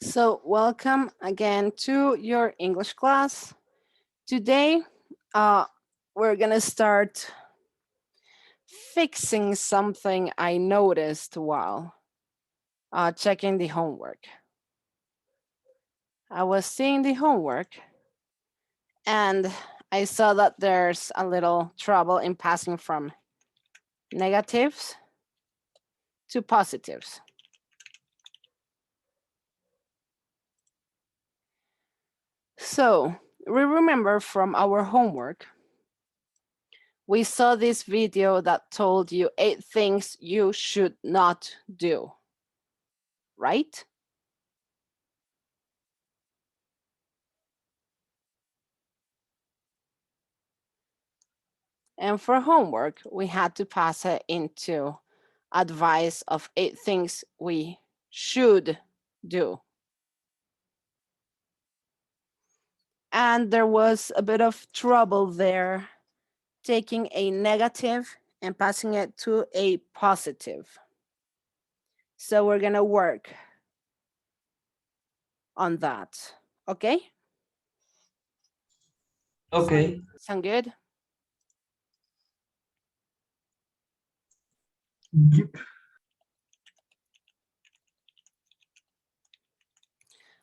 So welcome again to your English class. Today, uh, we're gonna start fixing something I noticed while checking the homework. I was seeing the homework and I saw that there's a little trouble in passing from negatives to positives. So we remember from our homework, we saw this video that told you 8 things you should not do, right? And for homework, we had to pass it into advice of 8 things we should do. And there was a bit of trouble there taking a negative and passing it to a positive. So we're gonna work on that, okay? Okay. Sound good? Yep.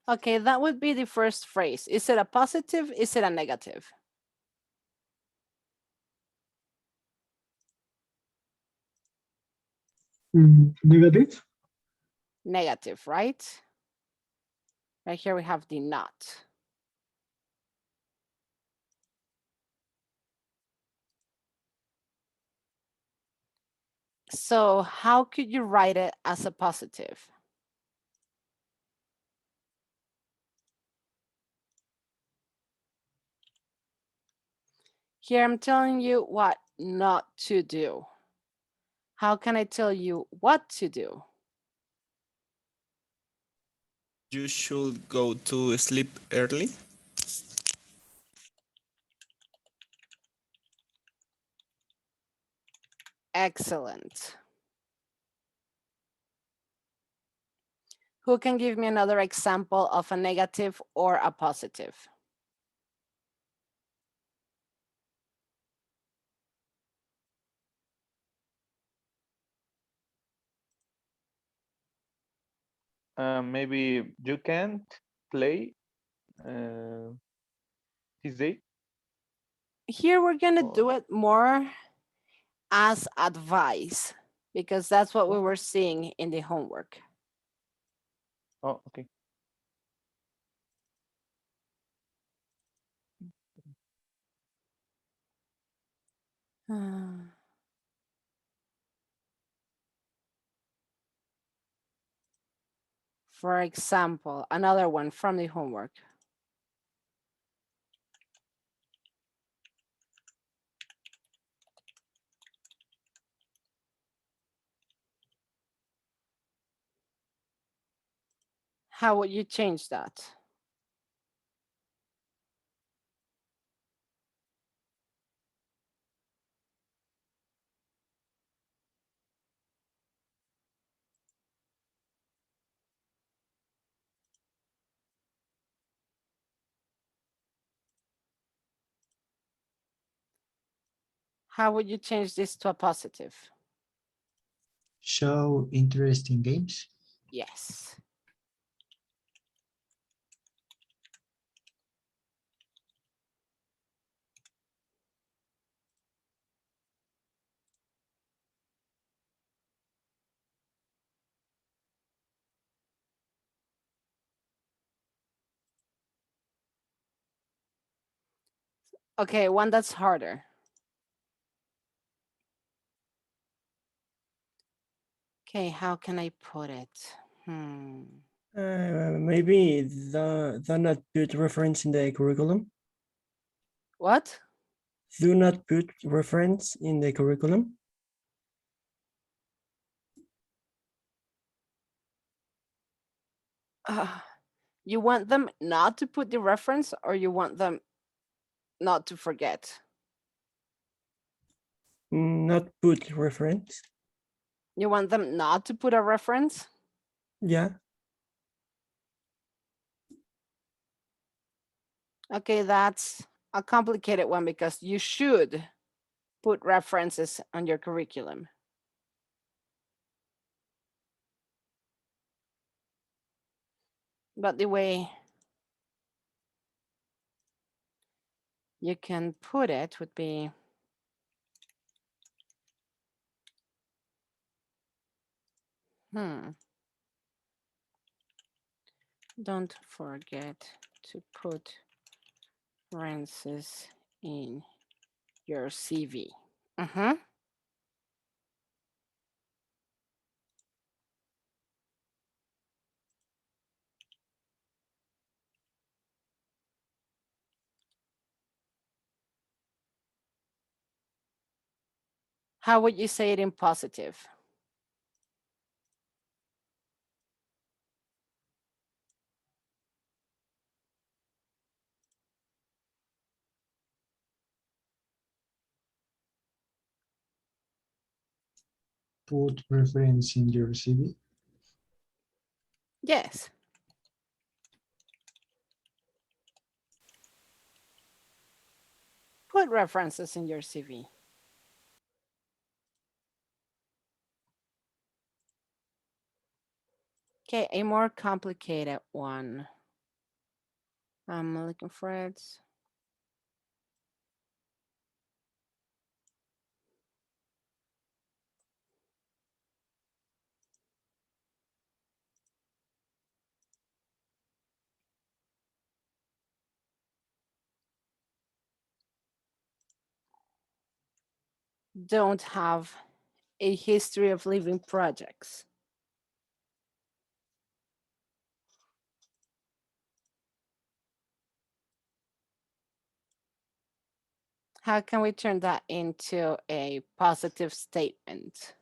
Okay, that would be the first phrase. Is it a positive? Is it a negative? Negative. Negative, right? Right here we have the not. So how could you write it as a positive? Here I'm telling you what not to do. How can I tell you what to do? You should go to sleep early. Excellent. Who can give me another example of a negative or a positive? Maybe you can't play this day. Here we're gonna Or, do it more as advice because that's what we oh, were seeing in the homework. oh, okay. For example, another one from the homework. How would you change that? How would you change this to a positive? Show interest in games. Yes. Okay, one that's harder. Okay, how can I put it? Maybe the not put reference in the curriculum. What? Do not put reference in the curriculum. You want them not to put the reference or you want them not to forget? Not put reference. You want them not to put a reference? Yeah. Okay, that's a complicated one because you should put references on your curriculum. But the way you can put it would be don't forget to put references in your CV. How would you say it in positive? Put reference in your CV. Yes. Put references in your CV. Okay, a more complicated one. I'm looking for it. Don't have a history of living projects. How can we turn that into a positive statement?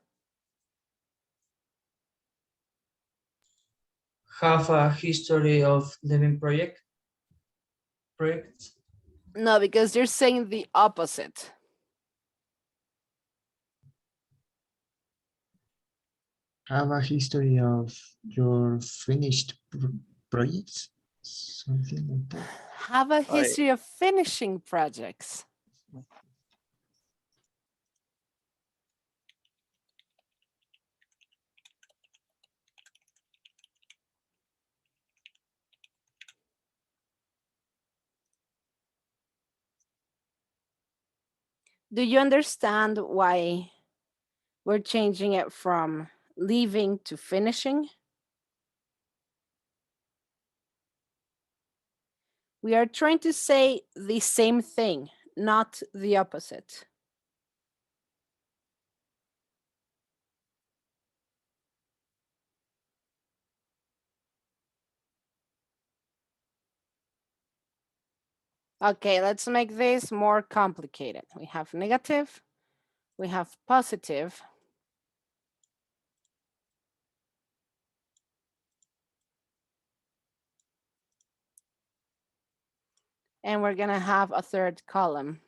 Have a history of living projects. No, because you're saying the opposite. Have a history of your finished projects. Something like that. Have a history of finishing projects. Do you understand why we're changing it from leaving to finishing? We are trying to say the same thing, not the opposite. Okay, let's make this more complicated. We have negative, we have positive, and we're gonna have a third column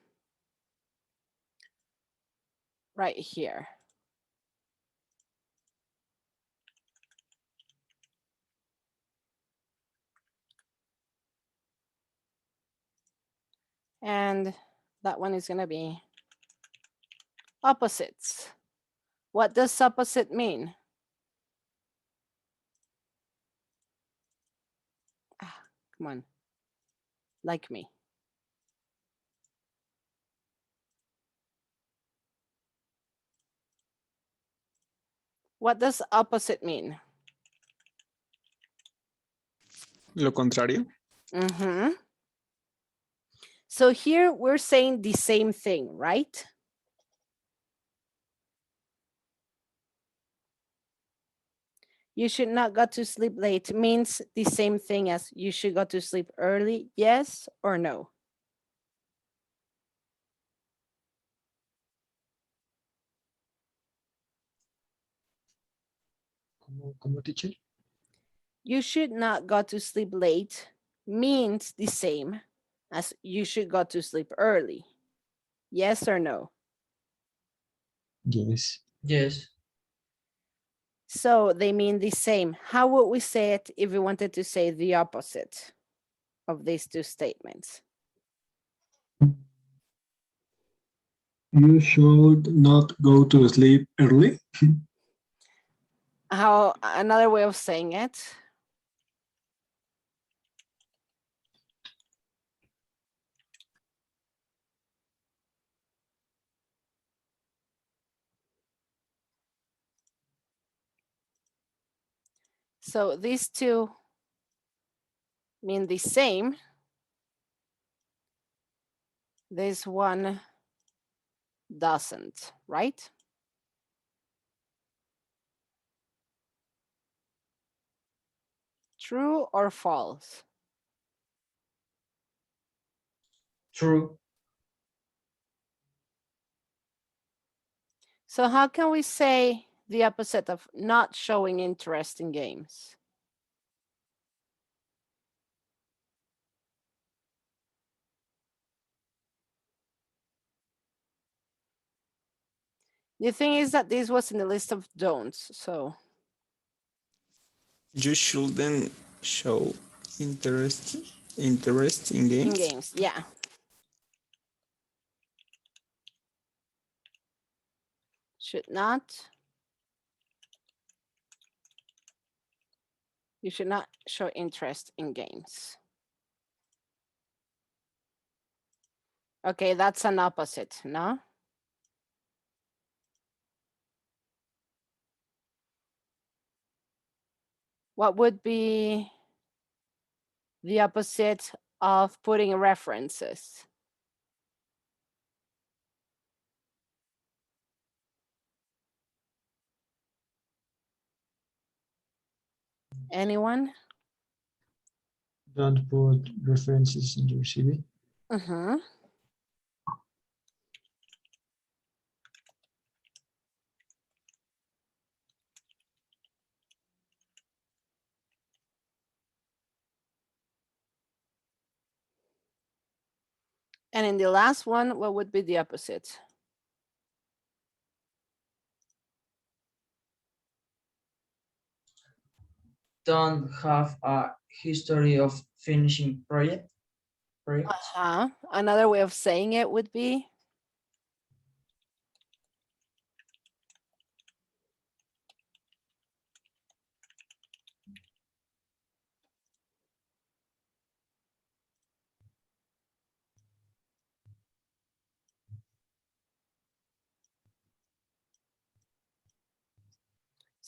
right here. And that one is gonna be opposites. What does opposite mean? Come on, like me. What does opposite mean? Lo contrario. So here we're saying the same thing, right? You should not go to sleep late means the same thing as you should go to sleep early, yes or no? ¿Cómo, teacher? You should not go to sleep late means the same as you should go to sleep early, yes or no? Yes. Yes. So they mean the same. How would we say it if we wanted to say the opposite of these two statements? You should not go to sleep early. How another way of saying it? So these two mean the same. This one doesn't, right? True or false? True. So how can we say the opposite of not showing interest in games? The thing is that this was in the list of don'ts, so You shouldn't show interest interest in in games. games, yeah. Should not. You should not show interest in games. Okay, that's an opposite, no? What would be the opposite of putting references? Anyone? Don't put references in your CV. Mm-hmm. And in the last one, what would be the opposite? Don't have a history of finishing projects. Another way of saying it would be?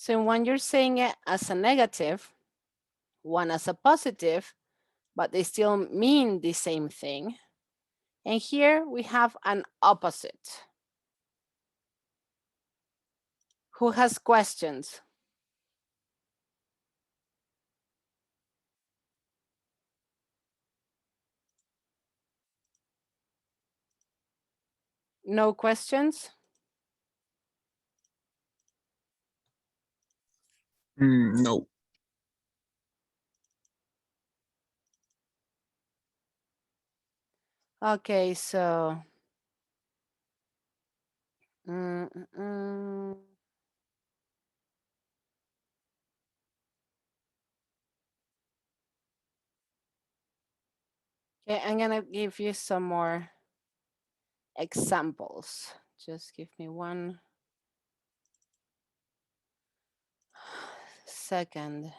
So when you're saying it as a negative, one as a positive, but they still mean the same thing. And here we have an opposite. Who has questions? No questions? No. Okay, so mm, mm, mm. Okay, I'm gonna give you some more examples. Just give me 1 second.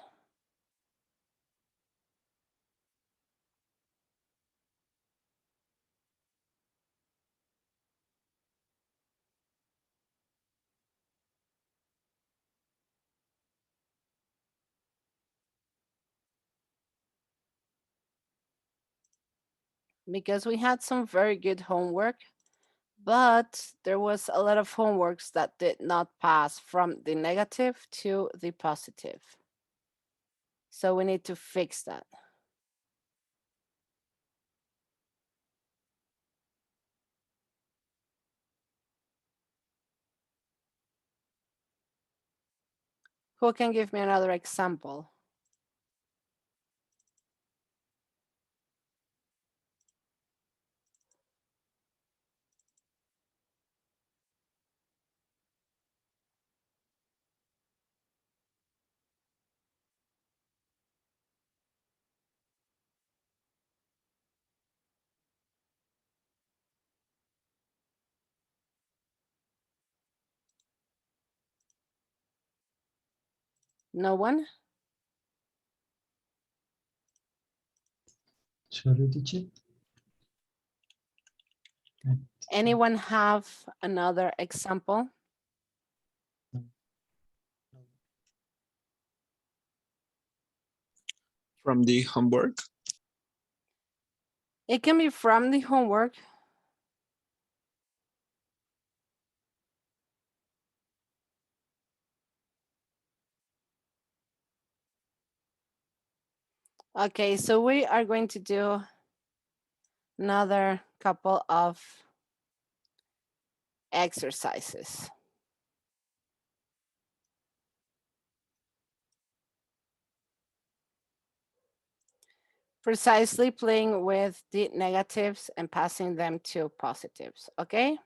Because we had some very good homework, but there was a lot of homeworks that did not pass from the negative to the positive. So we need to fix that. Who can give me another example? No one? Sorry, teacher. Anyone have another example? From the homework. It can be from the homework. Okay, so we are going to do another couple of exercises. Precisely playing with the negatives and passing them to positives, okay?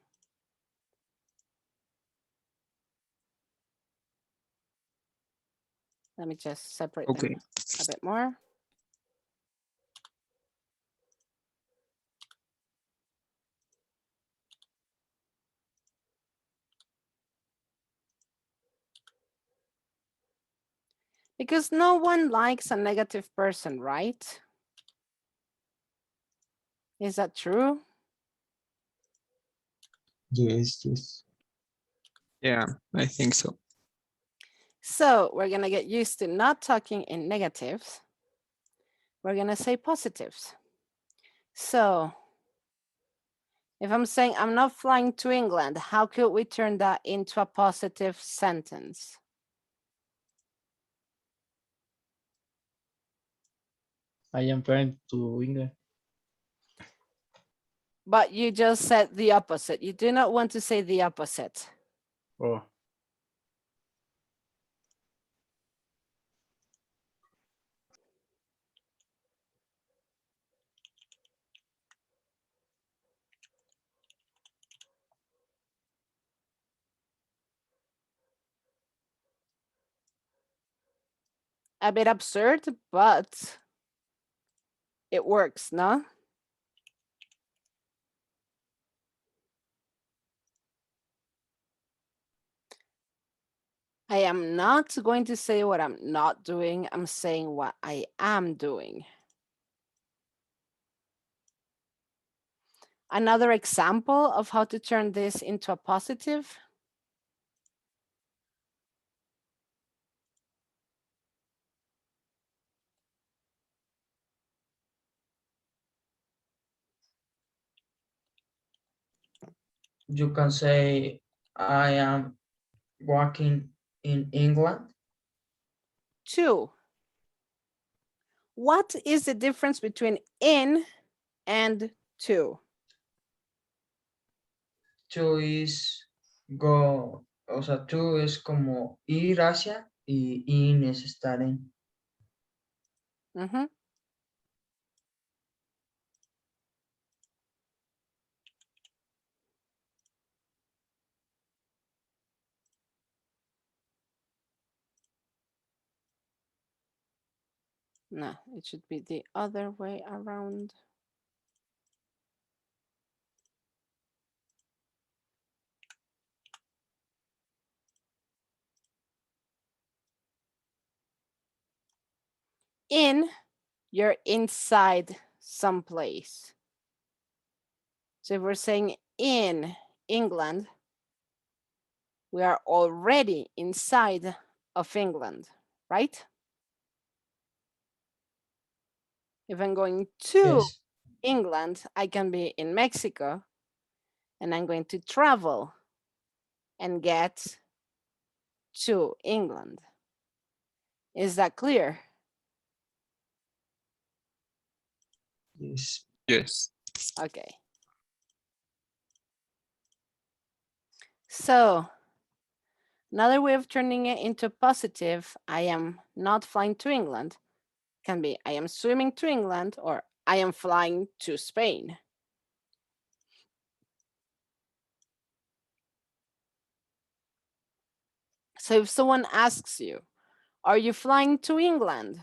Let me just separate Okay. them a bit more. Because no one likes a negative person, right? Is that true? Yes, yes. Yeah, I think so. So we're gonna get used to not talking in negatives. We're gonna say positives. So if I'm saying I'm not flying to England, how could we turn that into a positive sentence? I am flying to Ingle. But you just said the opposite. You do not want to say the opposite. Oh, A bit absurd, but it works, no? I am not going to say what I'm not doing. I'm saying what I am doing. Another example of how to turn this into a positive. You can say, I am walking in England. 2. What is the difference between in and to? To is go, o sea, to es como ir hacia y in es estar en. Mhm. No, it should be the other way around. In, you're inside someplace. So if we're saying in England, we are already inside of England, right? If I'm going to Yes. England, I can be in Mexico and I'm going to travel and get to England. Is that clear? Yes. Yes. Okay. So another way of turning it into positive, I am not flying to England, can be I am swimming to England or I am flying to Spain. So if someone asks you, are you flying to England?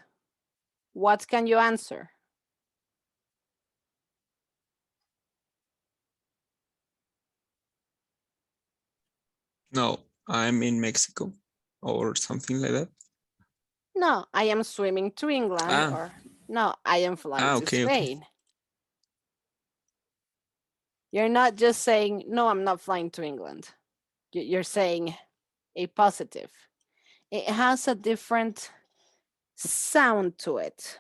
What can you answer? No, I'm in Mexico or something like that. No, I am swimming to England, Ah. or no, I am flying to Okay, okay. Spain. You're not just saying, no, I'm not flying to England. You're saying a positive. It has a different sound to it.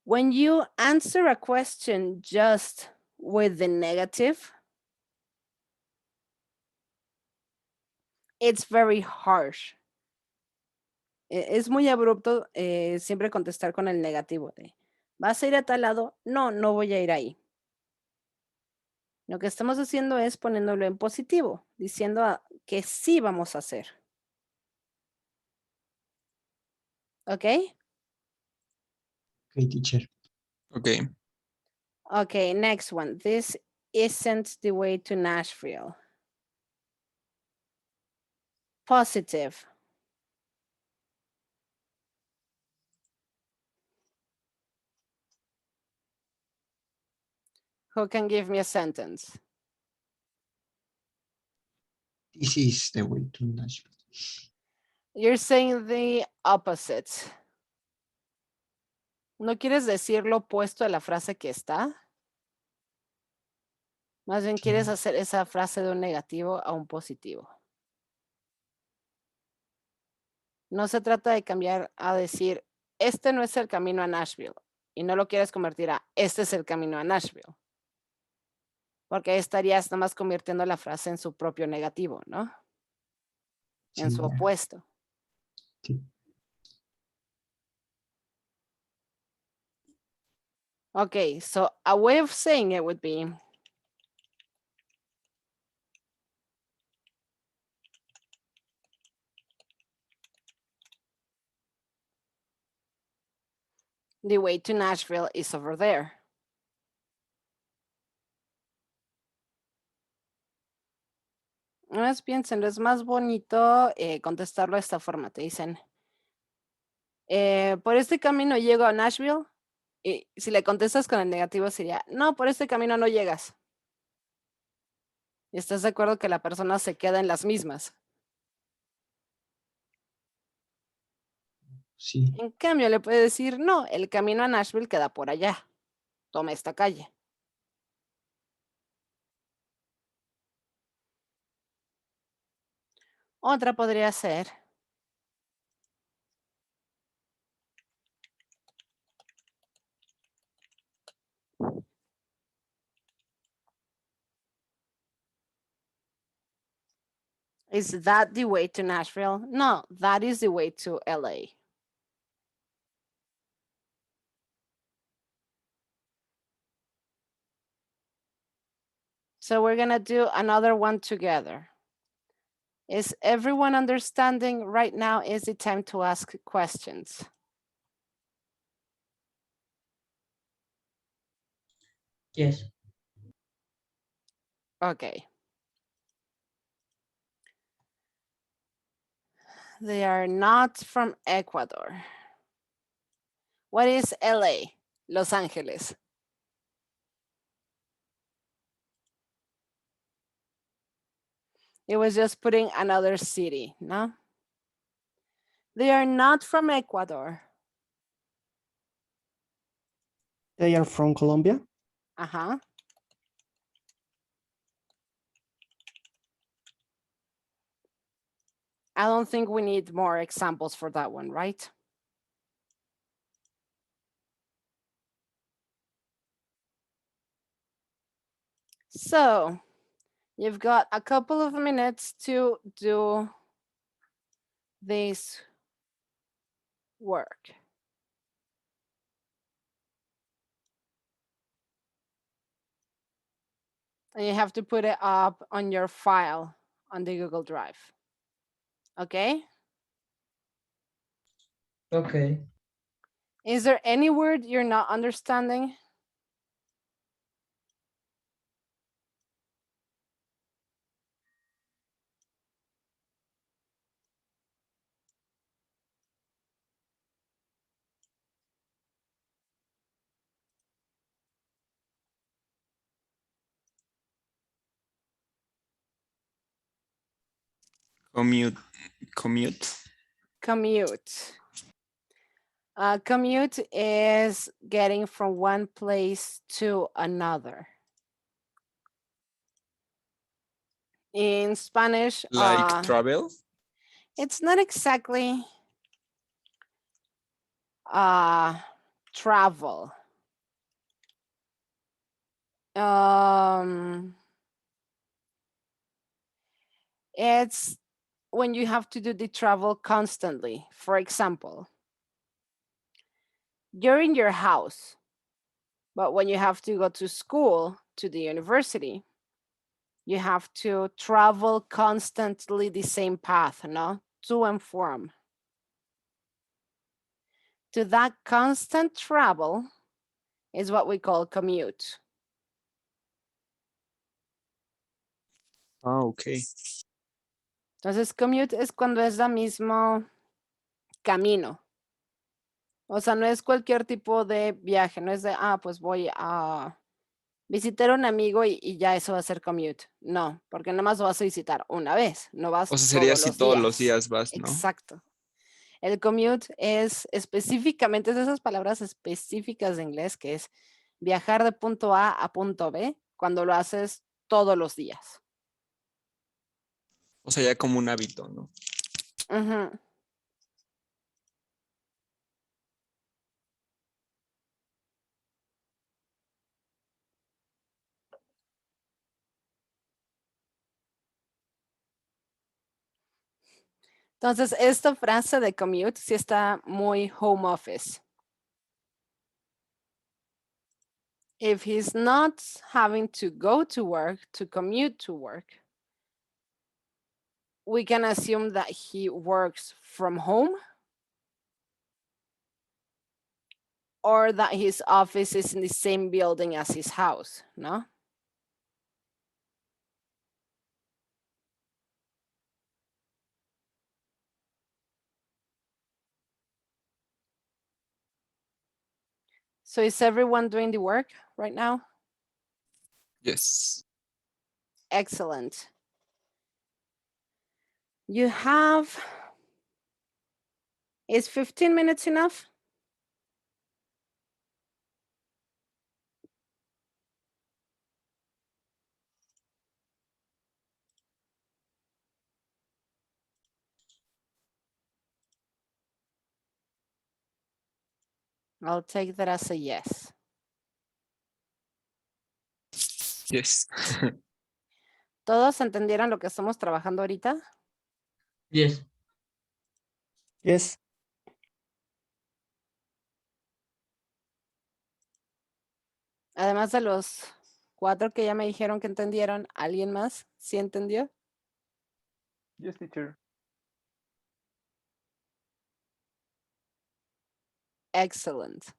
When you answer a question just with the negative, it's very harsh. Es muy abrupto siempre contestar con el negativo de, ¿vas a ir a tal lado? No, no voy a ir ahí. Lo que estamos haciendo es poniéndolo en positivo, diciendo que sí vamos a hacer. ¿Ok? Okay, teacher. Okay. Okay, next one. This isn't the way to Nashville. Positive. Who can give me a sentence? This is the way to Nashville. You're saying the opposite. ¿No quieres decir lo opuesto a la frase que está? Más bien quieres hacer esa frase de un negativo a un positivo. No se trata de cambiar a decir, este no es el camino a Nashville. Y no lo quieres convertir a, este es el camino a Nashville. Porque ahí estarías nada más convirtiendo la frase en su propio negativo, ¿no? En Sí, su ya. opuesto. Sí. Okay, so a way of saying it would be, the way to Nashville is over there. Más piénsenlo, es más bonito contestarlo de esta forma. Te dicen, por este camino llego a Nashville. Y si le contestas con el negativo sería, no, por este camino no llegas. Y estás de acuerdo que la persona se queda en las mismas. Sí. En cambio, le puede decir, no, el camino a Nashville queda por allá. Toma esta calle. Otra podría ser, is that the way to Nashville? No, that is the way to LA. So we're gonna do another one together. Is everyone understanding? Right now is the time to ask questions. Yes. Okay. They are not from Ecuador. What is LA? Los Angeles. It was just putting another city, no? They are not from Ecuador. They are from Colombia. Uh-huh. I don't think we need more examples for that one, right? So you've got a couple of minutes to do this work. And you have to put it up on your file on the Google Drive. Okay? Okay. Is there any word you're not understanding? Commute. Commute. Commute. Commute is getting from one place to another. In Spanish, Like travel. it's not exactly travel. It's when you have to do the travel constantly. For example, you're in your house, but when you have to go to school, to the university, you have to travel constantly the same path, no? To and from. To that constant travel is what we call commute. Ah, okay. Entonces, commute es cuando es el mismo camino. O sea, no es cualquier tipo de viaje, no es de, pues voy a visitar a un amigo y ya eso va a ser commute. No, porque nada más lo vas a visitar una vez, no vas O sea, sería todos así los todos los días. días vas, ¿no? Exacto. El commute es específicamente, es de esas palabras específicas de inglés que es viajar de punto A punto B cuando lo haces todos los días. O sea, ya como un hábito, ¿no? Ujú. Entonces, esta frase de commute sí está muy home office. If he's not having to go to work, to commute to work, we can assume that he works from home or that his office is in the same building as his house, no? So is everyone doing the work right now? Yes. Excellent. You have, is 15 minutes enough? I'll take that as a yes. Yes. ¿Todos entendieron lo que estamos trabajando ahorita? Yes. Yes. Además de los 4 que ya me dijeron que entendieron, ¿alguien más sí entendió? Yes, teacher. Excellent.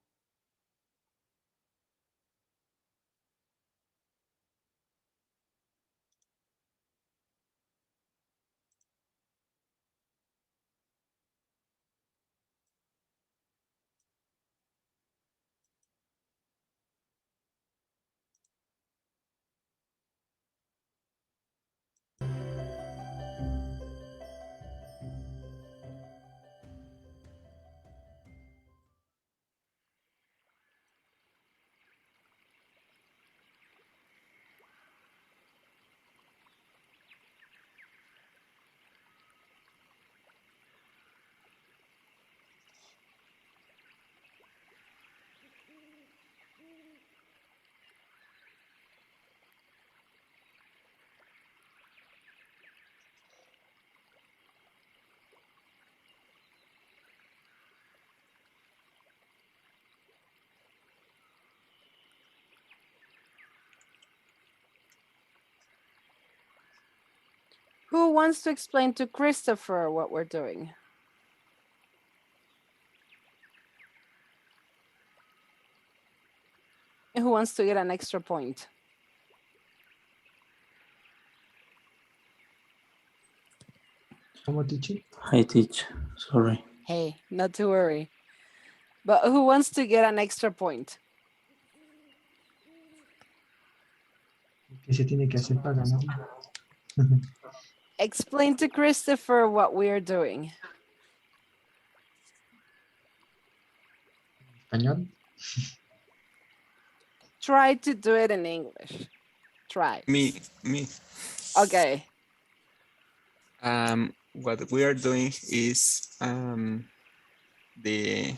Who wants to explain to Christopher what we're doing? Who wants to get an extra point? ¿Cómo, teacher? I teach. Sorry. Hey, not to worry. But who wants to get an extra point? ¿Qué se tiene que hacer para ganar? Explain to Christopher what we are doing. Español. Try to do it in English. Try. Me. Okay. What we are doing is the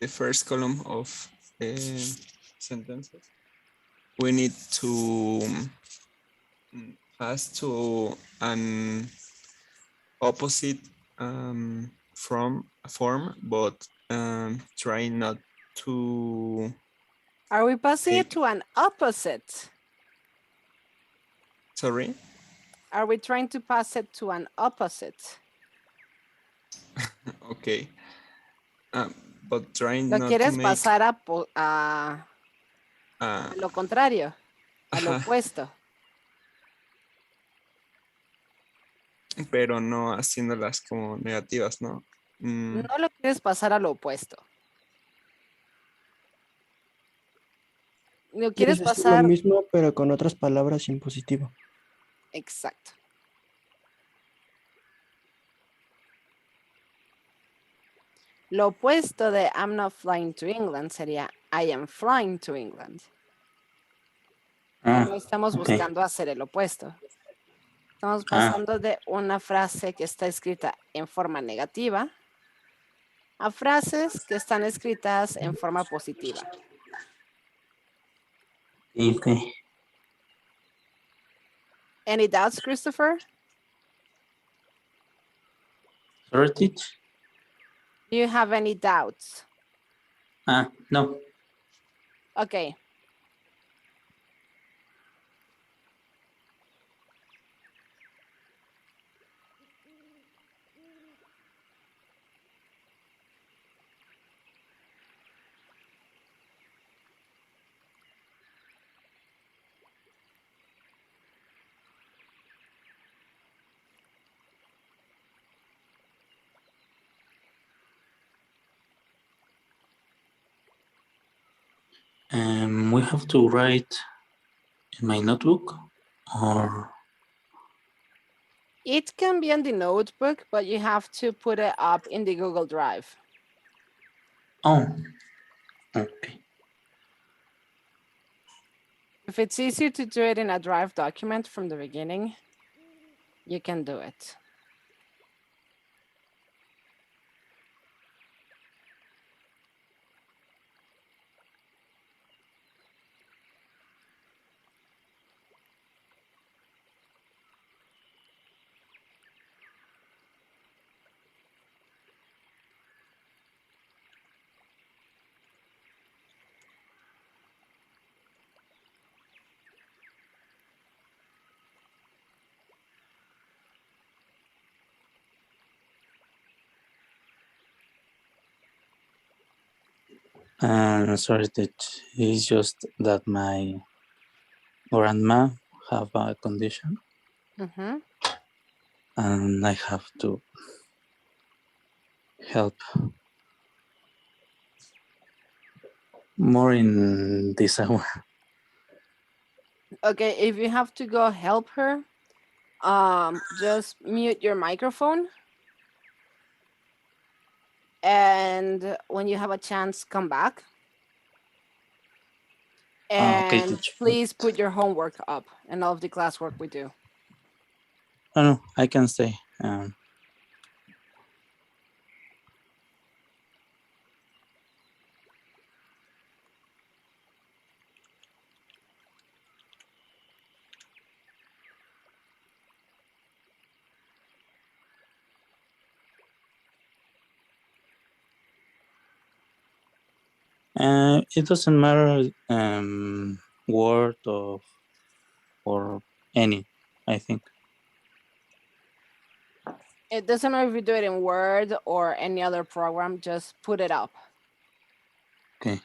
first column of sentences. We need to pass to an opposite form, but try not to. Are we passing it Take- to an opposite? Sorry. Are we trying to pass it to an opposite? Okay. But trying ¿Lo not to quieres make. pasar a lo contrario? Al Ajá. opuesto. Pero no haciéndolas como negativas, ¿no? No lo quieres pasar al opuesto. Lo quieres Quieres decir lo pasar. mismo, pero con otras palabras en positivo. Exacto. Lo opuesto de I'm not flying to England sería I am flying to England. Ah, No estamos ok. buscando hacer el opuesto. Estamos pasando de una frase que está escrita en forma negativa a frases que están escritas en forma positiva. Okay. Any doubts, Christopher? Sorry, teach? Do you have any doubts? No. Okay. We have to write in my notebook or It can be in the notebook, but you have to put it up in the Google Drive. oh, okay. If it's easier to do it in a Drive document from the beginning, you can do it. Sorry, teach. It's just that my grandma have a condition Mm-hmm. and I have to help more in this hour. Okay, if you have to go help her, just mute your microphone. And when you have a chance, come back. Okay, And teacher. please put your homework up and all of the classwork we do. No, I can stay. It doesn't matter word or any, I think. It doesn't matter if you do it in Word or any other program, just put it up. Okay.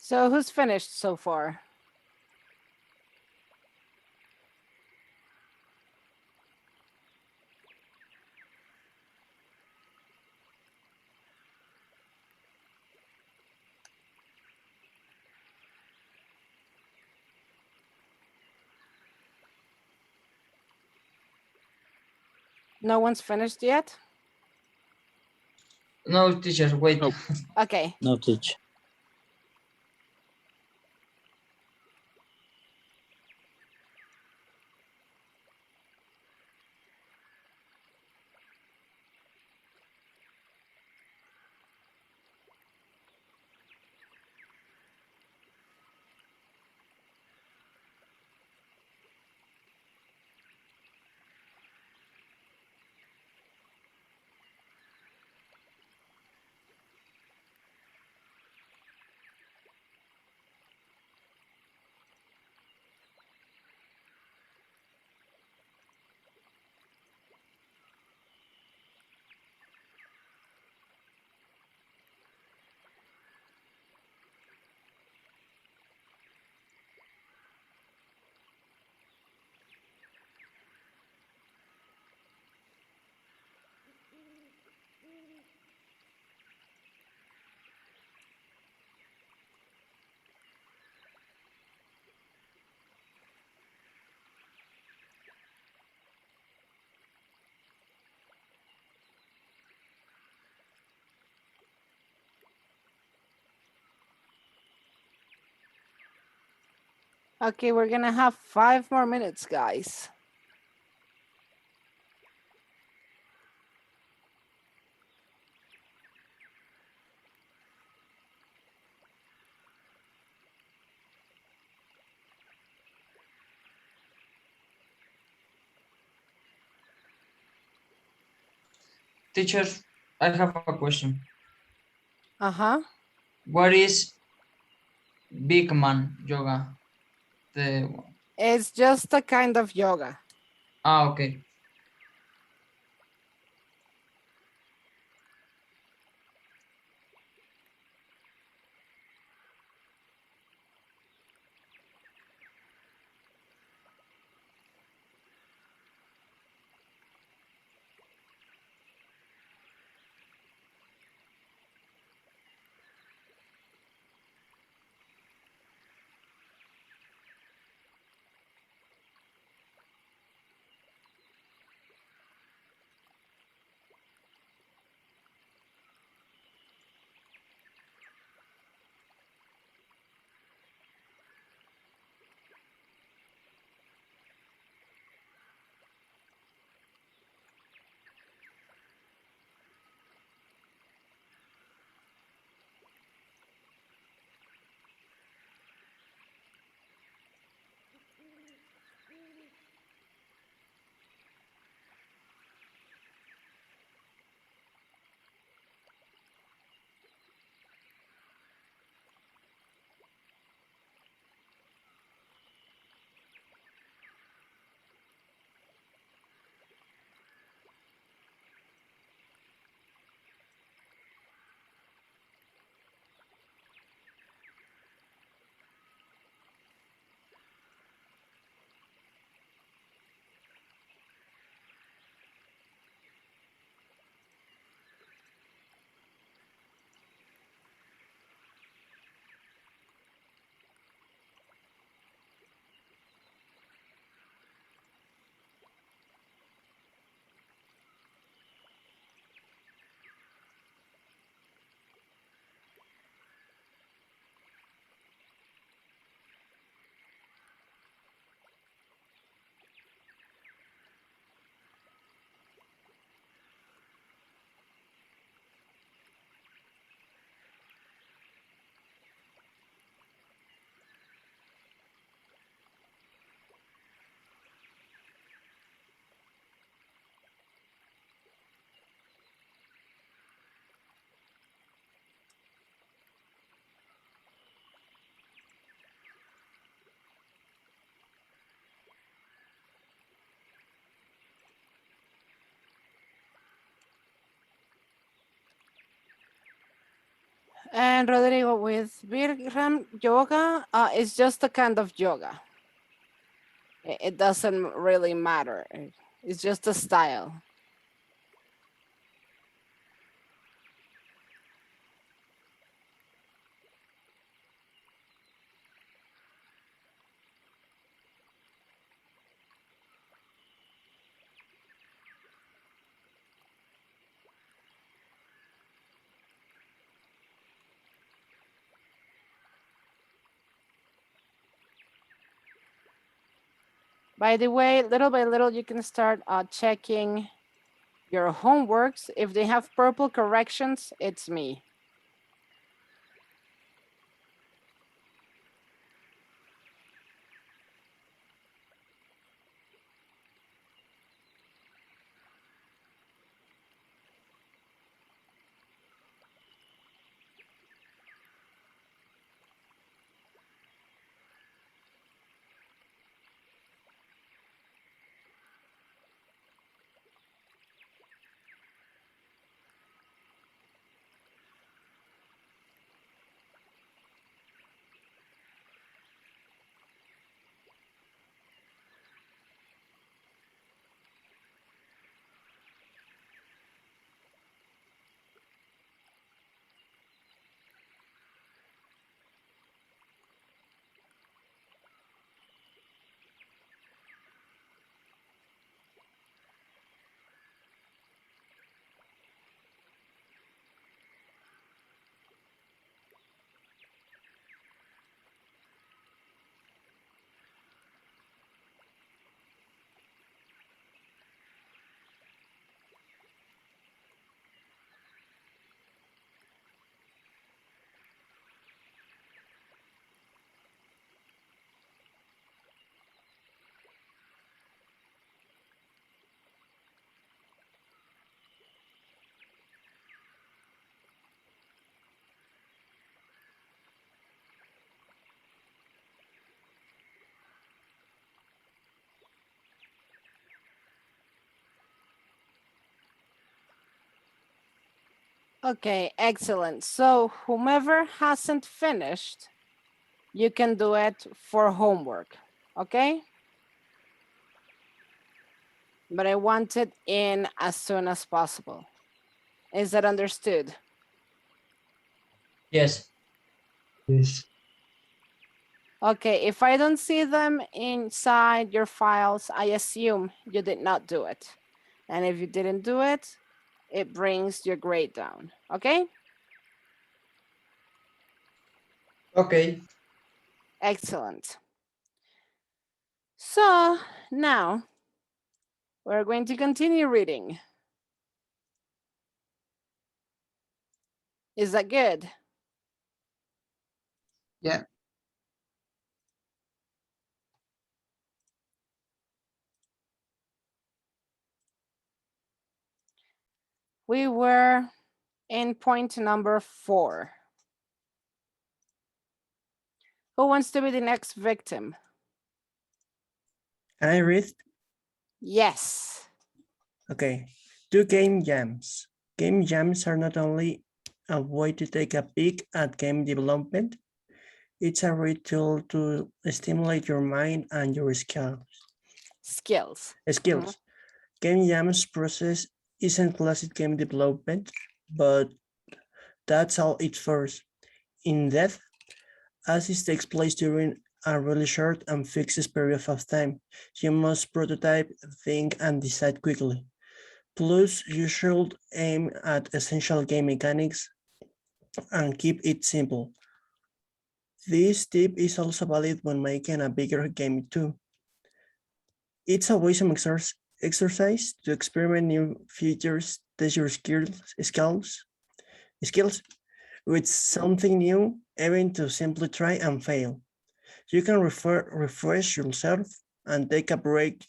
So who's finished so far? No one's finished yet? No, teacher, wait. No. Okay. No, teacher. Okay, we're gonna have 5 more minutes, guys. Teacher, I have a question. Uh-huh. What is big man yoga? The It's just a kind of yoga. okay. And Rodrigo, with Bikram yoga, it's just a kind of yoga. It doesn't really matter. It's just a style. By the way, little by little, you can start checking your homeworks. If they have purple corrections, it's me. Okay, excellent. So whomever hasn't finished, you can do it for homework, okay? But I want it in as soon as possible. Is that understood? Yes. Yes. Okay, if I don't see them inside your files, I assume you did not do it. And if you didn't do it, it brings your grade down, okay? Okay. Excellent. So now we're going to continue reading. Is that good? Yeah. We were in point number 4. Who wants to be the next victim? Can I read? Yes. Okay. 2 game jams. Game jams are not only a way to take a peek at game development, it's a great tool to stimulate your mind and your skills. Game jams process isn't classic game development, but that's all it first. In depth, as it takes place during a really short and fixed period of time, you must prototype, think, and decide quickly. Plus, you should aim at essential game mechanics and keep it simple. This tip is also valid when making a bigger game too. It's a awesome exercise to experiment new features, test your skills with something new, even to simply try and fail. You can refresh yourself and take a break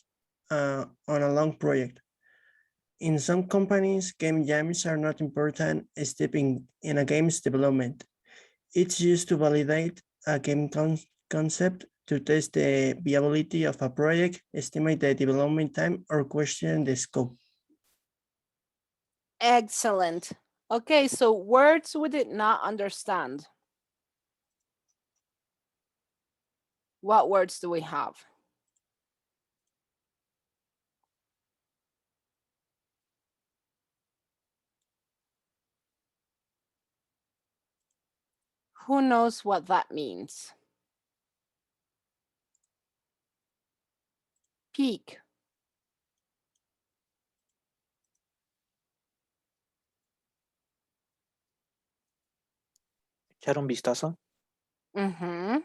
on a long project. In some companies, game jams are not important step in a game's development. It's used to validate a game concept, to test the viability of a project, estimate the development time, or question the scope. Excellent. Okay, so words we did not understand. What words do we have? Who knows what that means? Peek. Echar un vistazo. Mm-hmm.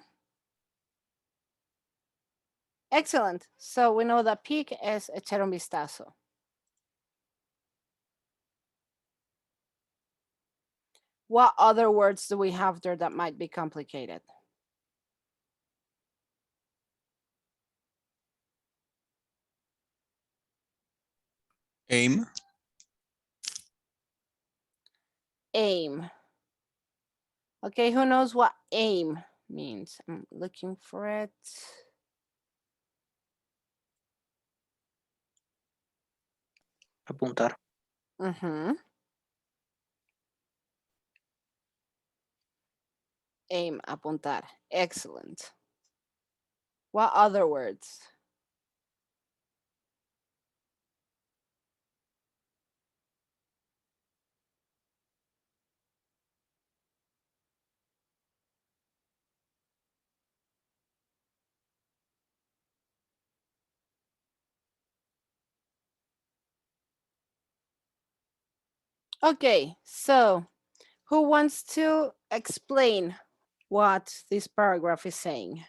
Excellent. So we know that peek is echar un vistazo. What other words do we have there that might be complicated? Aim. Aim. Okay, who knows what aim means? I'm looking for it. Apuntar. Mm-hmm. Aim, apuntar. Excellent. What other words? Okay, so who wants to explain what this paragraph is saying?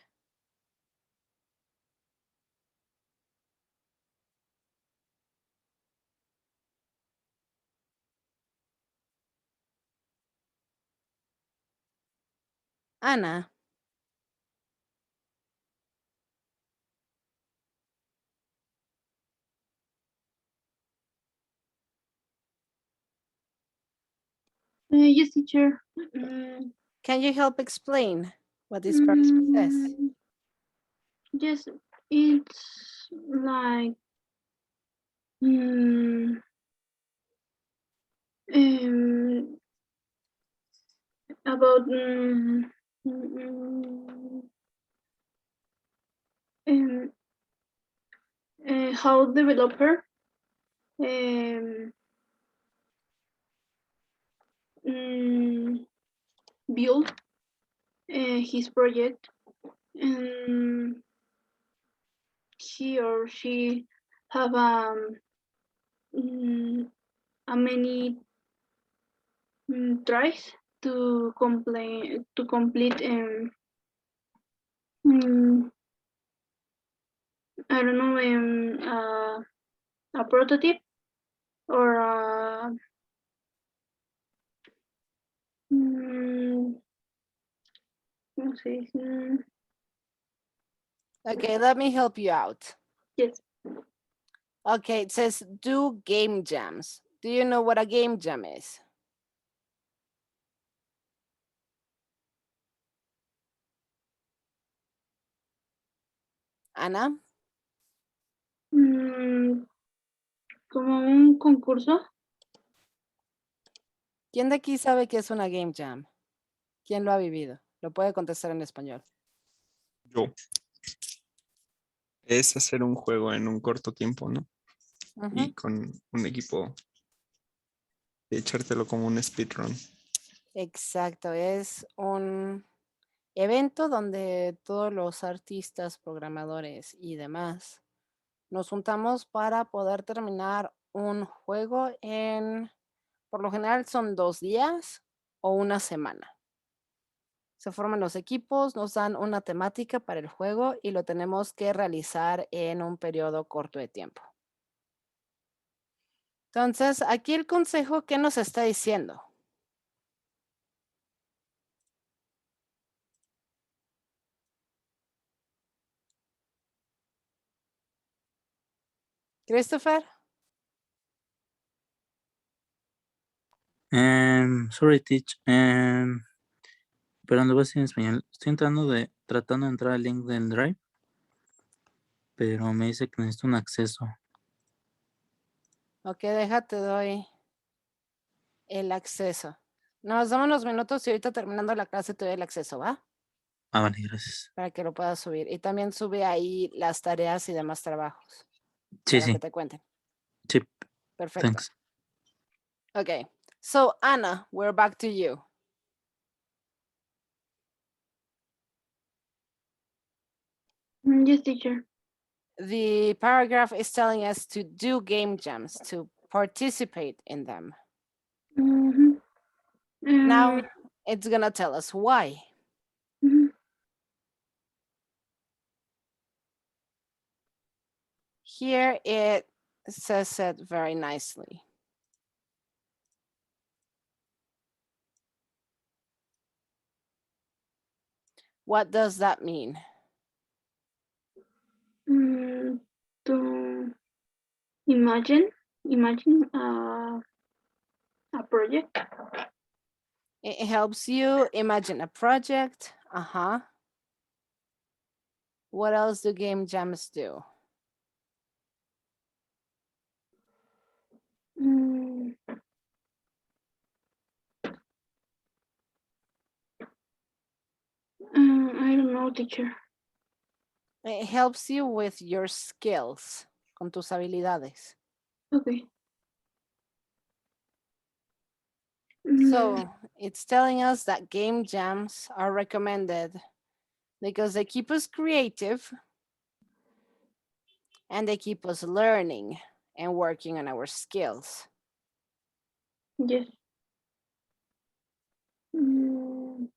Anna. Yes, teacher. Can you help explain what this paragraph says? Yes, it's like um, about um, how developer build his project, and he or she have a many tries to complete I don't know a prototype or ¿cómo se dice? Okay, let me help you out. Yes. Okay, it says do game jams. Do you know what a game jam is? Ana? Como un concurso. ¿Quién de aquí sabe qué es una game jam? ¿Quién lo ha vivido? Lo puede contestar en español. Yo. Es hacer un juego en un corto tiempo, ¿no? Ujú. Y con un equipo de echártelo como un speedrun. Exacto, es un evento donde todos los artistas, programadores y demás nos juntamos para poder terminar un juego en, por lo general son 2 días o una semana. Se forman los equipos, nos dan una temática para el juego y lo tenemos que realizar en un periodo corto de tiempo. Entonces, aquí el consejo, ¿qué nos está diciendo? Christopher, Sorry, teach. Pero no voy a decir en español. Estoy tratando de entrar al link del Drive, pero me dice que necesito un acceso. ok, déjate, doy El acceso. Nos damos unos minutos y ahorita terminando la clase te doy el acceso, ¿va? Ah, vale, gracias. Para que lo puedas subir. Y también sube ahí las tareas y demás trabajos. Sí, Para que sí, te cuenten. sí, Perfecto. thanks. Okay. So, Anna, we're back to you. Yes, teacher. The paragraph is telling us to do game jams, to participate in them. Mhm. Now, it's gonna tell us why. Mhm. Here it says it very nicely. What does that mean? To imagine a project. It helps you imagine a project. What else do game jams do? Mm, I don't know, teacher. It helps you with your skills, con tus habilidades. Okay. So it's telling us that game jams are recommended because they keep us creative and they keep us learning and working on our skills. Yes. Mm,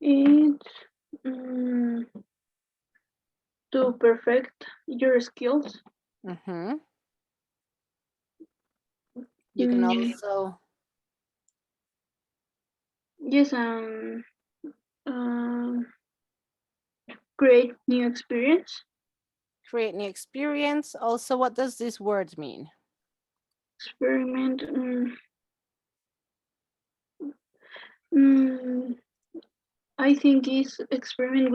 it's to perfect your skills. Mm-hmm. You can also Yes, create new experience. create new experience. Also, what does this word mean? Experiment. Mm, I think is experiment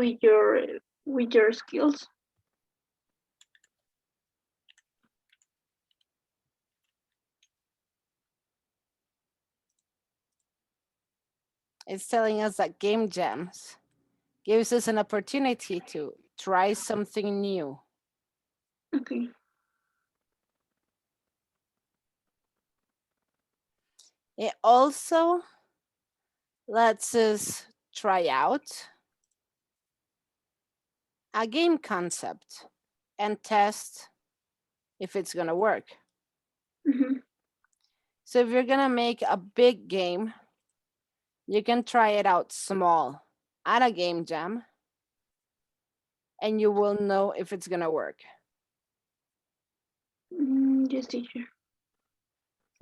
with your skills. It's telling us that game jams gives us an opportunity to try something new. Okay. It also lets us try out a game concept and test if it's gonna work. Mhm. So if you're gonna make a big game, you can try it out small at a game jam and you will know if it's gonna work. Yes, teacher.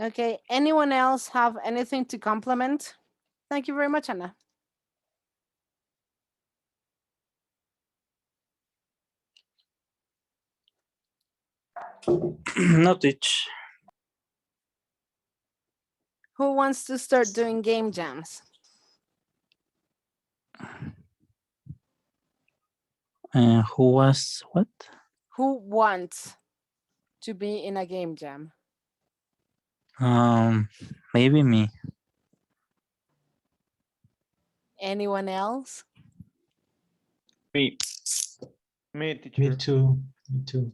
Okay, anyone else have anything to compliment? Thank you very much, Anna. No, teach. Who wants to start doing game jams? Who was what? Who wants to be in a game jam? Maybe me. Anyone else? Me. Me, teacher. Me too. Me too.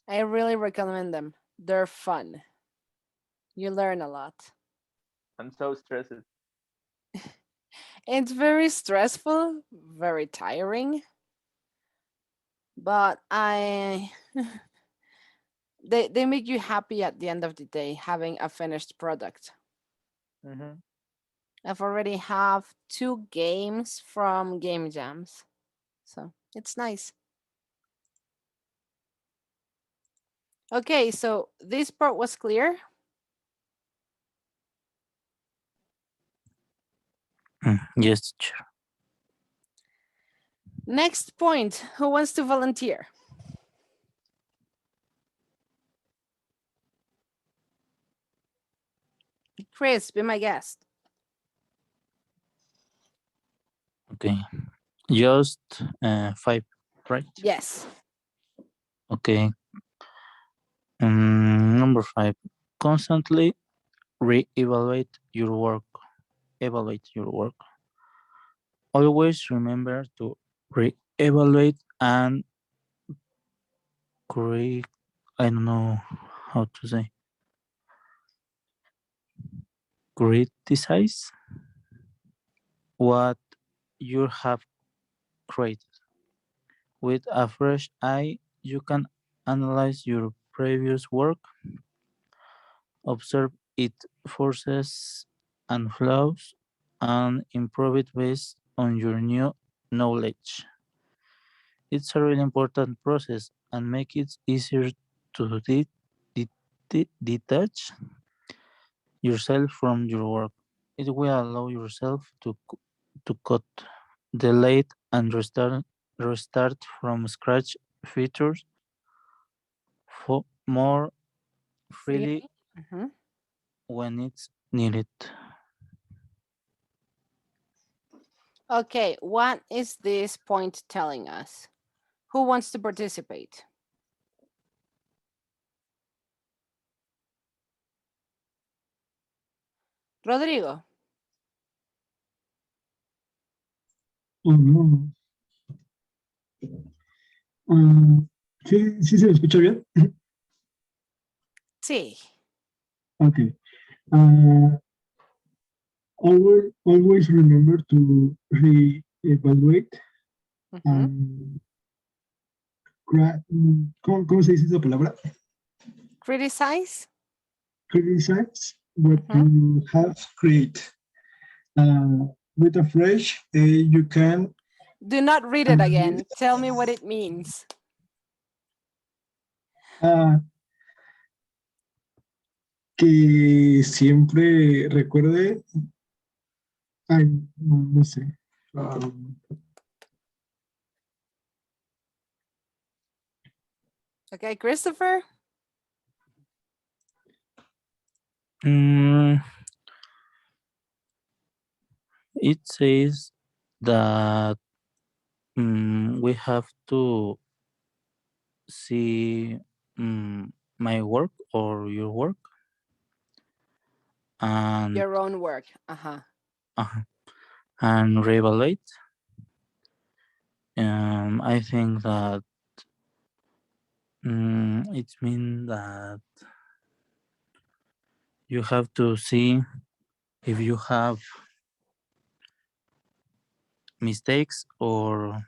I really recommend them. They're fun. You learn a lot. I'm so stressed. It's very stressful, very tiring, but they make you happy at the end of the day having a finished product. Mhm. I've already have 2 games from game jams, so it's nice. Okay, so this part was clear. Yes, teacher. Next point, who wants to volunteer? Chris, be my guest. Okay. Just 5, right? Yes. Okay. Number 5. Constantly re-evaluate your work. Evaluate your work. Always remember to re-evaluate and create. I don't know how to say. Criticize what you have created. With a fresh eye, you can analyze your previous work, observe its forces and flaws, and improve it based on your new knowledge. It's a really important process and make it easier to detach yourself from your work. It will allow yourself to cut, delete, and restart from scratch features more freely Mhm. when it's needed. Okay, what is this point telling us? Who wants to participate? Rodrigo. Oh, no. Sí, sí se me escucha bien. Sí. Okay. Always remember to re-evaluate Ujú. and ¿cómo se dice esa palabra? Criticize. Criticize what Ujú. you have created. With a fresh, you can Do not read it again. Tell me what it means. que siempre recuerde, ay, no sé. Okay, Christopher. It says that we have to see my work or your work and Your own work. Uh-huh. and reevaluate. I think that it means that you have to see if you have mistakes or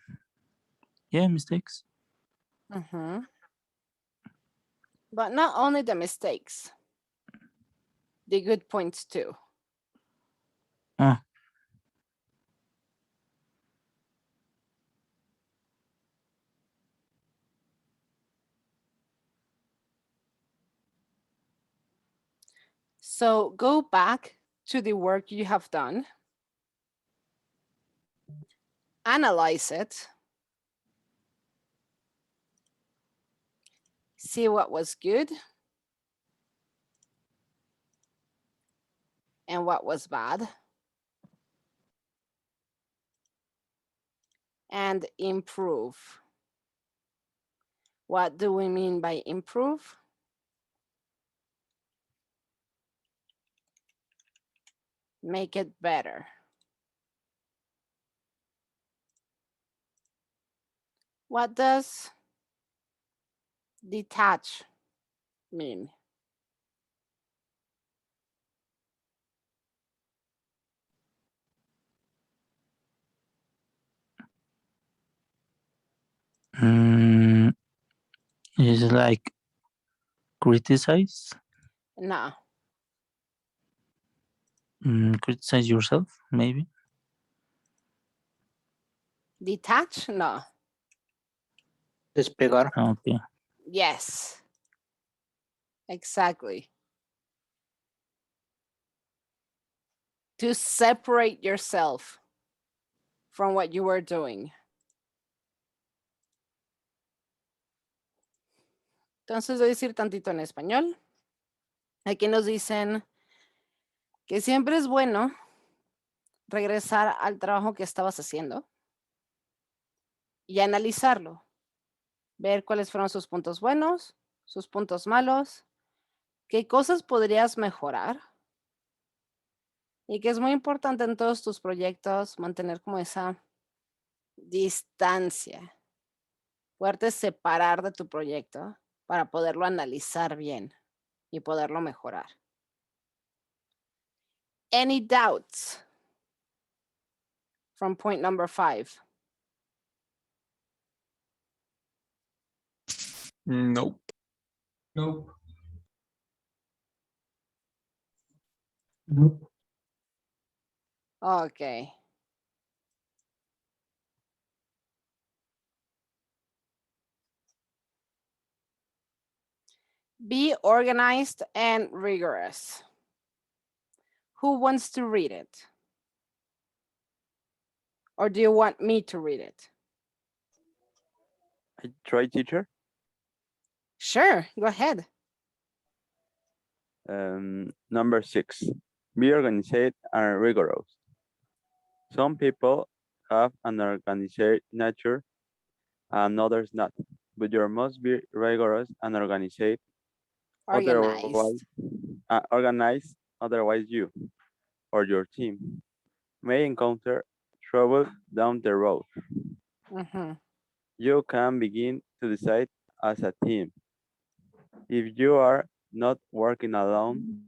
mistakes. Mm-hmm. But not only the mistakes, the good points too. Ah, So go back to the work you have done, analyze it, see what was good and what was bad, and improve. What do we mean by improve? Make it better. What does detach mean? it's like criticize. No. Criticize yourself, maybe. Detach? No. Despegar. Okay. Yes. Exactly. To separate yourself from what you were doing. Entonces voy a decir tantito en español. Aquí nos dicen que siempre es bueno regresar al trabajo que estabas haciendo y analizarlo. Ver cuáles fueron sus puntos buenos, sus puntos malos, qué cosas podrías mejorar. Y que es muy importante en todos tus proyectos mantener como esa distancia, poderte separar de tu proyecto para poderlo analizar bien y poderlo mejorar. Any doubts from point number 5? Nope. Nope. Nope. Okay. Be organized and rigorous. Who wants to read it? Or do you want me to read it? I try, teacher. Sure, go ahead. Number 6, be organized and rigorous. Some people have an organized nature and others not, but you must be rigorous and organized. Organized. Organized, otherwise you or your team may encounter trouble down the road. Mhm. You can begin to decide as a team. If you are not working alone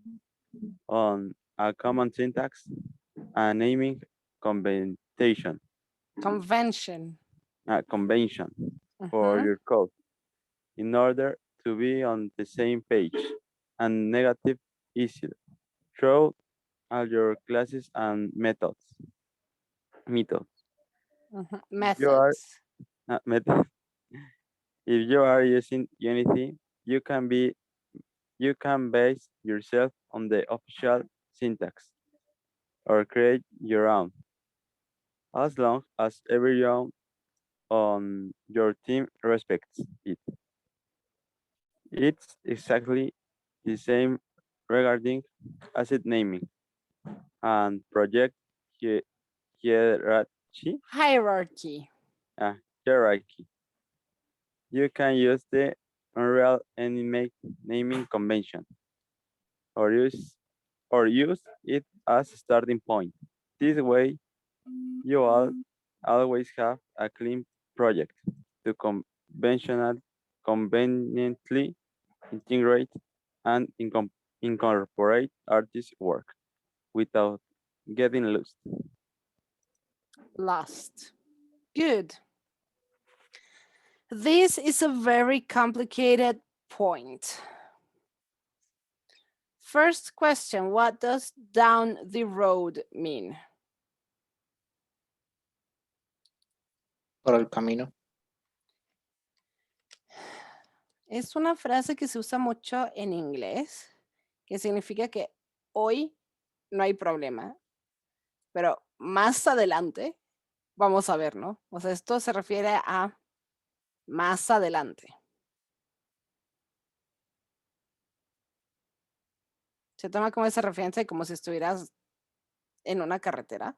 on a common syntax and naming convention, Convention. convention for Mhm. your code in order to be on the same page and negative issue through all your classes and methods. Mhm. If you are Methods. methods. If you are using Unity, you can base yourself on the official syntax or create your own, as long as everyone on your team respects it. It's exactly the same regarding asset naming and project hierarchy. Hierarchy. Hierarchy. You can use the Unreal Engine naming convention or use it as a starting point. This way, you always have a clean project to conveniently integrate and incorporate artist work without getting lost. Lost. Good. This is a very complicated point. First question, what does down the road mean? Por el camino. Es una frase que se usa mucho en inglés, que significa que hoy no hay problema, pero más adelante vamos a ver, ¿no? O sea, esto se refiere a más adelante. Se toma como esa referencia como si estuvieras en una carretera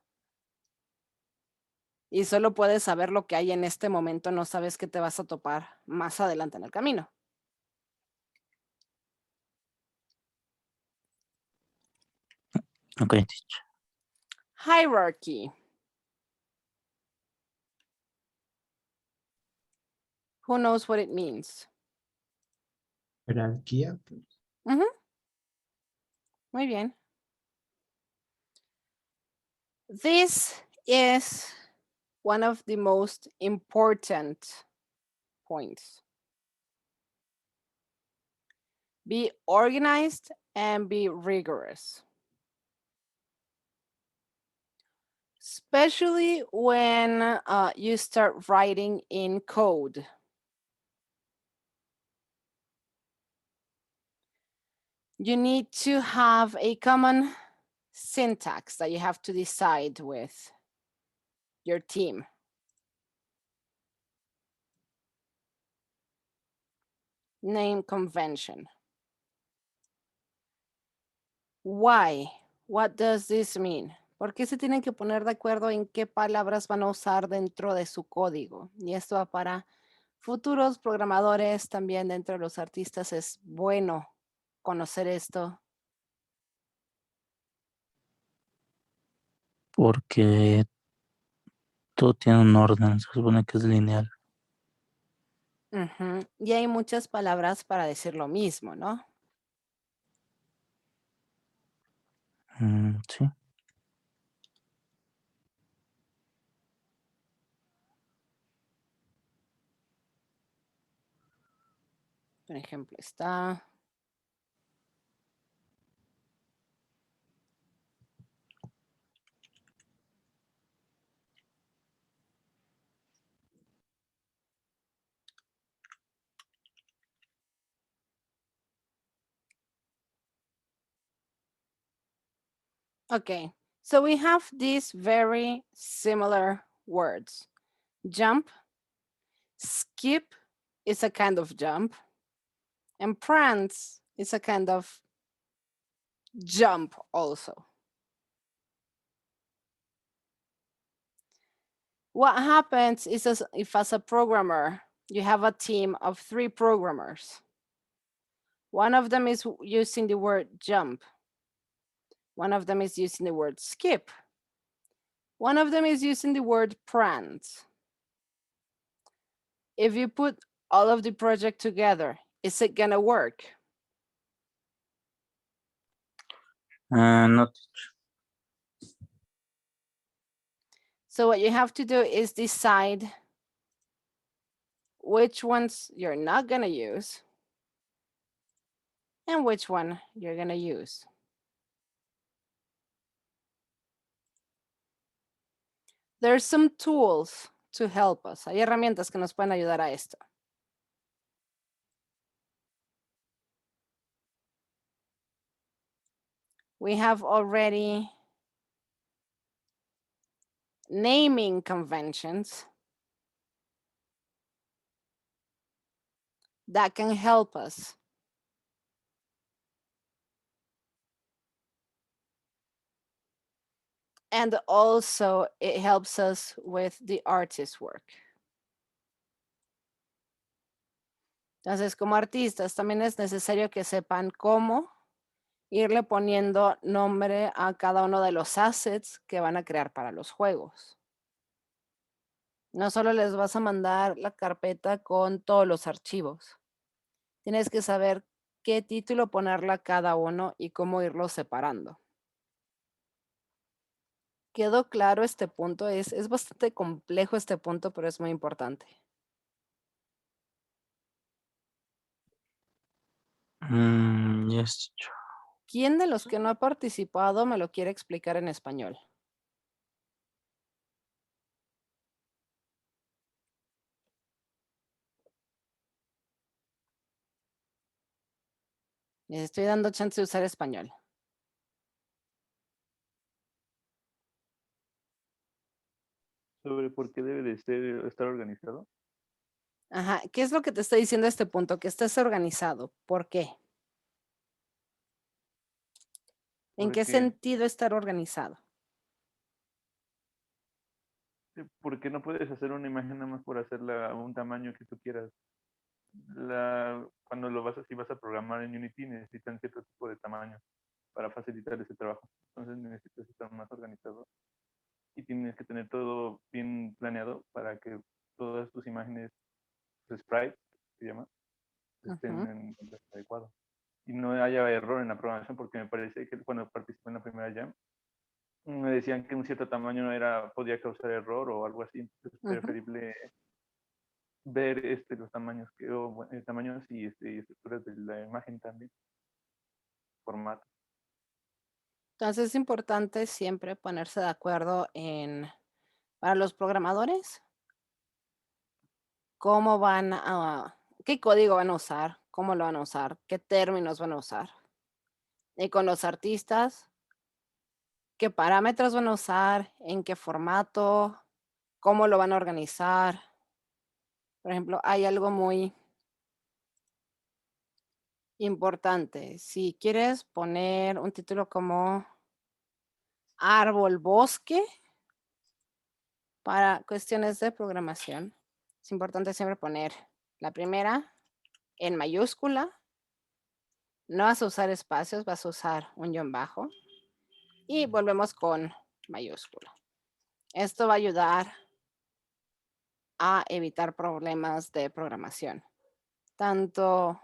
y solo puedes saber lo que hay en este momento, no sabes qué te vas a topar más adelante en el camino. Okay, teacher. Hierarchy. Who knows what it means? Jerarquía. Ujú. Muy bien. This is one of the most important points. Be organized and be rigorous. Especially when you start writing in code. You need to have a common syntax that you have to decide with your team. Name convention. Why? What does this mean? Porque se tienen que poner de acuerdo en qué palabras van a usar dentro de su código. Y esto va para futuros programadores, también dentro de los artistas es bueno conocer esto. Porque todo tiene un orden, se supone que es lineal. Ujú. Y hay muchas palabras para decir lo mismo, ¿no? Sí. Por ejemplo, está... Okay, so we have these very similar words. Jump, skip is a kind of jump, and prance is a kind of jump also. What happens is if as a programmer, you have a team of 3 programmers. One of them is using the word jump. One of them is using the word skip. One of them is using the word prance. If you put all of the project together, is it gonna work? Not So what you have to do is decide which ones you're not gonna use and which one you're gonna use. There's some tools to help us. Hay herramientas que nos pueden ayudar a esto. We have already naming conventions that can help us. And also it helps us with the artist work. Entonces, como artistas, también es necesario que sepan cómo irle poniendo nombre a cada uno de los assets que van a crear para los juegos. No solo les vas a mandar la carpeta con todos los archivos. Tienes que saber qué título ponerle a cada uno y cómo irlo separando. ¿Quedó claro este punto? Es bastante complejo este punto, pero es muy importante. yes. ¿Quién de los que no ha participado me lo quiere explicar en español? Les estoy dando chance de usar español. Sobre por qué debe de estar organizado. Ajá, ¿qué es lo que te está diciendo este punto? Que estés organizado. ¿Por qué? ¿En qué Porque, sentido estar organizado? porque no puedes hacer una imagen nada más por hacerla a un tamaño que tú quieras. Cuando si vas a programar en Unity, necesitan cierto tipo de tamaño para facilitar ese trabajo. Entonces necesitas estar más organizado y tienes que tener todo bien planeado para que todas tus imágenes, sprites, se llama, estén Ujú. en el contexto adecuado. Y no haya error en la programación, porque me parece que cuando participé en la primera jam, me decían que un cierto tamaño podía causar error o algo así. Entonces es preferible ver los tamaños, tamaños y estructuras de la imagen también, formato. Entonces es importante siempre ponerse de acuerdo para los programadores, qué código van a usar, cómo lo van a usar, qué términos van a usar. Y con los artistas, qué parámetros van a usar, en qué formato, cómo lo van a organizar. Por ejemplo, hay algo muy importante. Si quieres poner un título como árbol, bosque. Para cuestiones de programación, es importante siempre poner la primera en mayúscula. No vas a usar espacios, vas a usar un guión bajo. Y volvemos con mayúscula. Esto va a ayudar a evitar problemas de programación. Tanto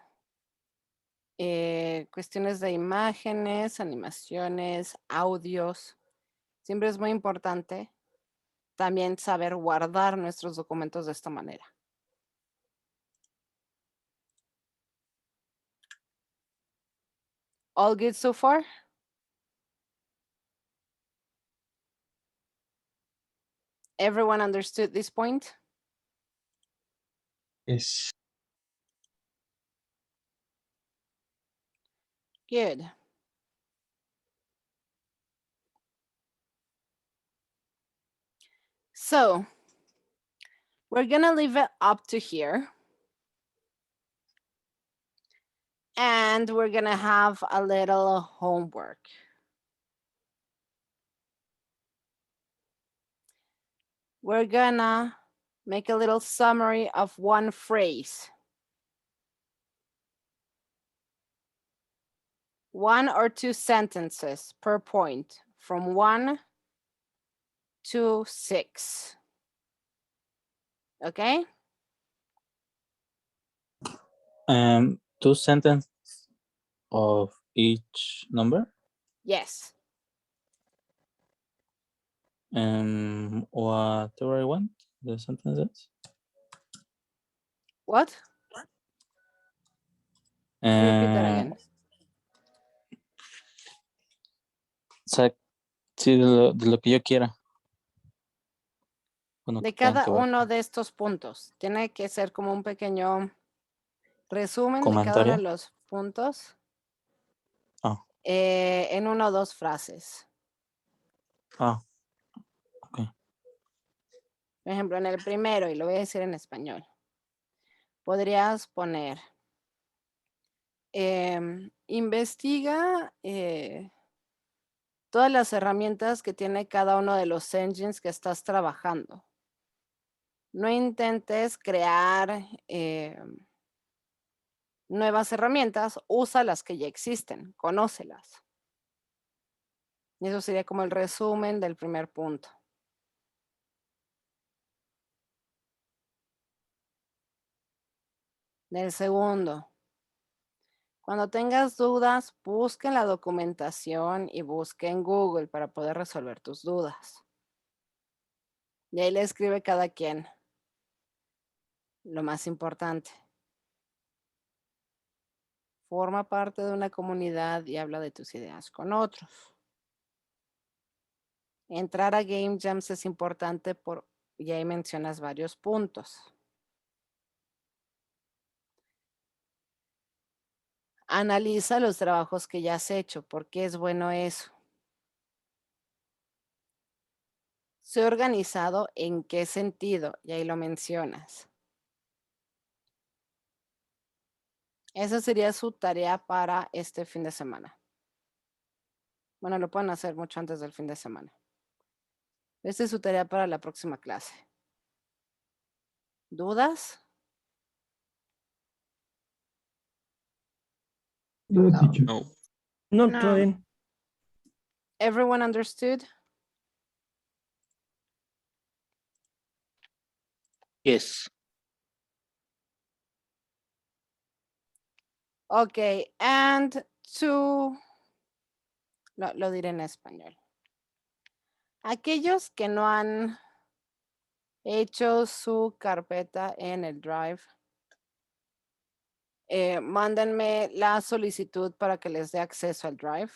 cuestiones de imágenes, animaciones, audios. Siempre es muy importante también saber guardar nuestros documentos de esta manera. All good so far? Everyone understood this point? Yes. Good. So, we're gonna leave it up to here. And we're gonna have a little homework. We're gonna make a little summary of one phrase. 1 or 2 sentences per point from 1 to 6. Okay? 2 sentences of each number. Yes. Whatever I want, the sentences. What? Repeat that again. Sí, de lo que yo quiera. Bueno, De que tenga cada que ver uno con de estos puntos. Tiene que ser como un pequeño resumen de cada uno de comentario. los puntos Ah, en 1 o 2 frases. ok. Por ejemplo, en el primero, y lo voy a decir en español, podrías poner, investiga todas las herramientas que tiene cada uno de los engines que estás trabajando. No intentes crear nuevas herramientas, usa las que ya existen, conócelas. Y eso sería como el resumen del primer punto. Del segundo. Cuando tengas dudas, busca en la documentación y busca en Google para poder resolver tus dudas. Y ahí le escribe cada quien lo más importante. Forma parte de una comunidad y habla de tus ideas con otros. Entrar a Game Jams es importante y ahí mencionas varios puntos. Analiza los trabajos que ya has hecho. ¿Por qué es bueno eso? Sé organizado, ¿en qué sentido? Y ahí lo mencionas. Esa sería su tarea para este fin de semana. Bueno, lo pueden hacer mucho antes del fin de semana. Esta es su tarea para la próxima clase. ¿Dudas? No, teacher. No. No, No. todo bien. Everyone understood? Yes. Okay, and lo diré en español. Aquellos que no han hecho su carpeta en el Drive, mándenme la solicitud para que les dé acceso al Drive.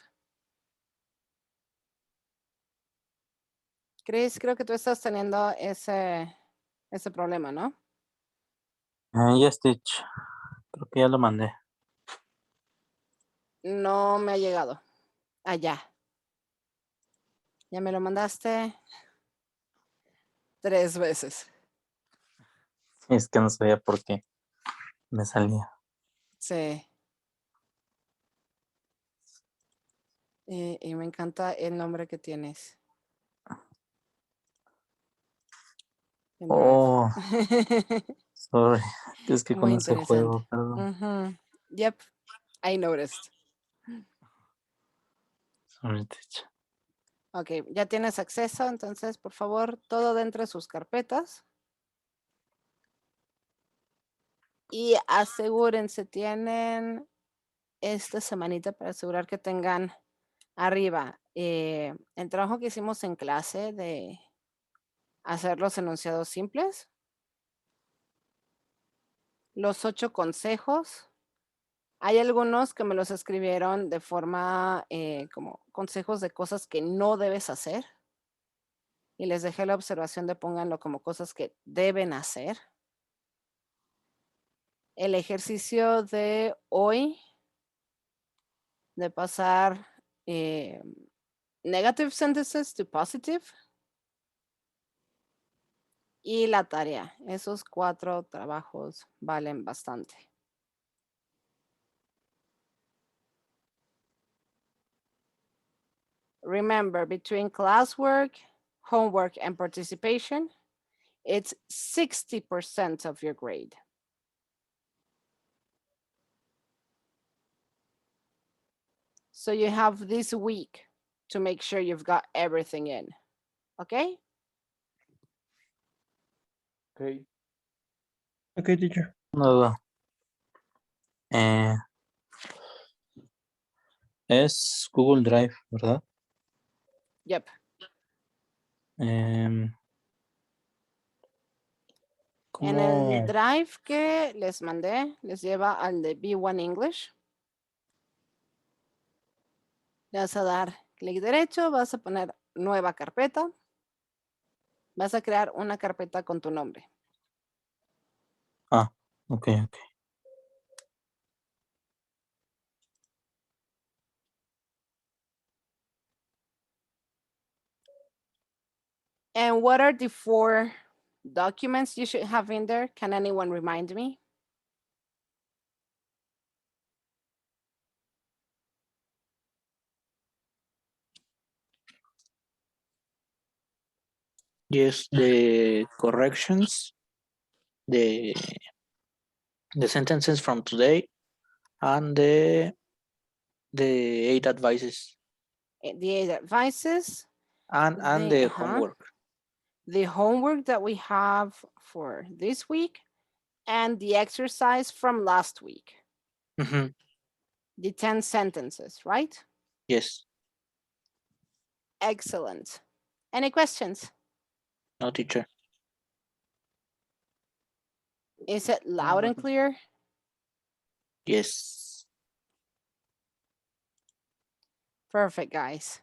Chris, creo que tú estás teniendo ese problema, ¿no? Yes, Stitch. Creo que ya lo mandé. No me ha llegado. Allá. Ya me lo mandaste 3 veces. Es que no sabía por qué me salía. Sí. Y me encanta el nombre que tienes. En Drive. Oh, sorry. Es que con Muy ese interesante. juego, perdón. Ujú. Yep, I noticed. Sorry, teacher. Ok, ya tienes acceso, entonces, por favor, todo dentro de sus carpetas. Y asegúrense, tienen esta semanita para asegurar que tengan arriba el trabajo que hicimos en clase de hacer los enunciados simples. Los 8 consejos. Hay algunos que me los escribieron de forma como consejos de cosas que no debes hacer. Y les dejé la observación de pónganlo como cosas que deben hacer. El ejercicio de hoy, de pasar negative sentences to positive. Y la tarea. Esos 4 trabajos valen bastante. Remember, between classwork, homework, and participation, it's 60% of your grade. So you have this week to make sure you've got everything in. Okay? Ok. Okay, teacher. Una duda. Es Google Drive, ¿verdad? Yep. Em, En el ¿Cómo? drive que les mandé, les lleva al de B1 English. Le vas a dar clic derecho, vas a poner nueva carpeta. Vas a crear una carpeta con tu nombre. Ah, ok, ok. And what are the 4 documents you should have in there? Can anyone remind me? Yes, the corrections, the sentences from today, and the 8 advices, The 8 advices, and the homework. the homework that we have for this week, and the exercise from last week. Mhm. The 10 sentences, right? Yes, Excellent. Any questions? no, teacher. Is it loud and clear? Yes. Perfect, guys.